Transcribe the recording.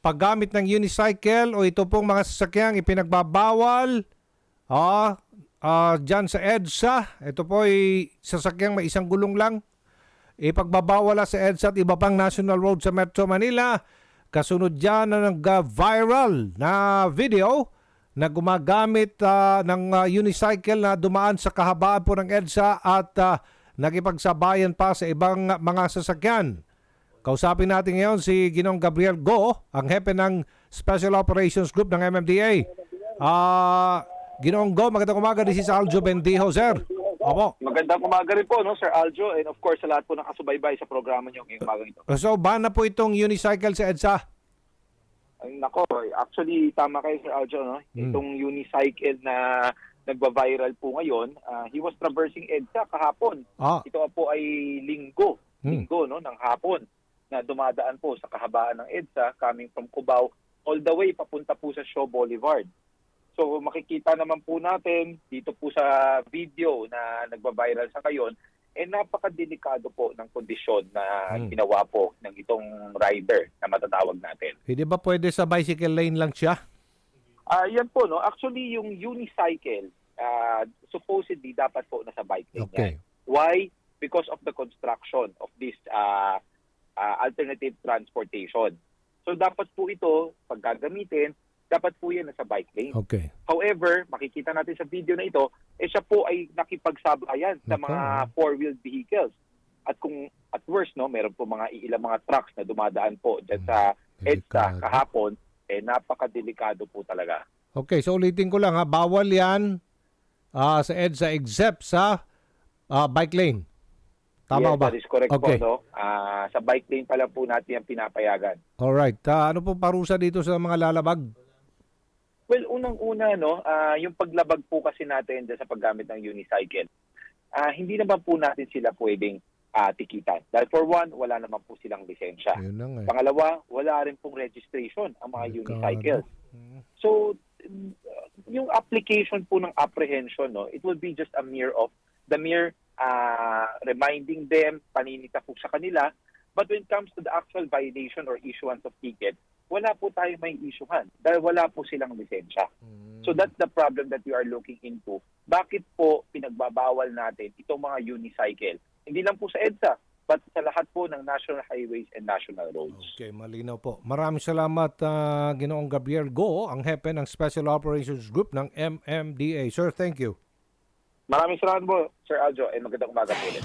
paggamit ng unicycle o ito pong mga sasakyang ipinagbabawal dyan sa EDSA. Ito po ay sasakyang may isang gulong lang. Ipagbabawala sa EDSA at iba pang national road sa Metro Manila. Kasunod dyan na nag-viral na video na gumagamit ng unicycle na dumaan sa kahabaan po ng EDSA at nakipagsabayan pa sa ibang mga sasakyan. Kausapin natin ngayon si Ginoong Gabriel Go, ang hepe ng Special Operations Group ng MMDA. Ginoong Go, magandang umaga. This is Aljo Bendijo, sir. Opo. Magandang umaga rin po, no, Sir Aljo, and of course sa lahat po ng kasubaybay sa programa niyo ngayong umaga ito. So, ban na po itong unicycle sa EDSA? Ay, nako, actually tama kayo, Sir Aljo, no? Itong unicycle na nagba-viral po ngayon, he was traversing EDSA kahapon. Ito po ay linggo, no, ng hapon na dumadaan po sa kahabaan ng EDSA coming from Cubao all the way papunta po sa Shaw Boulevard. So makikita naman po natin dito po sa video na nagba-viral sa ngayon, napakadelikado po ng kondisyon na ginawa po ng itong rider na matatawag natin. Hindi ba pwede sa bicycle lane lang siya? Yan po, no. Actually, yung unicycle, supposedly dapat po nasa bike lane. Okay. Yan. Why? Because of the construction of this alternative transportation. So dapat po ito, pag gagamitin, dapat po yan nasa bike lane. Okay. However, makikita natin sa video na ito, siya po ay nakipagsabayan sa mga four-wheeled vehicles. At kung at worst, no, meron po ilang mga trucks na dumadaan po dyan sa EDSA kahapon, napakadelikado po talaga. Okay, so ulitin ko lang, bawal yan sa EDSA except sa bike lane. Tama yes, ba? That is correct okay. po. No? Sa bike lane pala po natin yung pinapayagan. Alright. Ano po parusa dito sa mga lalabag? Well, unang-una, no, yung paglabag po kasi natin sa paggamit ng unicycle, hindi naman po natin sila pwedeng tikitan. Dahil for one, wala naman po silang lisensya. Pangalawa, wala rin pong registration ang mga unicycles. So, yung application po ng apprehension, no, it will be just the mere reminding them, paninita po sa kanila. But when it comes to the actual violation or issuance of ticket, wala po tayong may issuehan dahil wala po silang lisensya. So that's the problem that we are looking into. Bakit po pinagbabawal natin itong mga unicycle? Hindi lang po sa EDSA, but sa lahat po ng national highways and national roads. Okay, malinaw po. Maraming salamat, Ginoong Gabriel Go, ang hepe ng Special Operations Group ng MMDA. Sir, thank you. Maraming salamat po, Sir Aljo, and magandang umaga po ulit.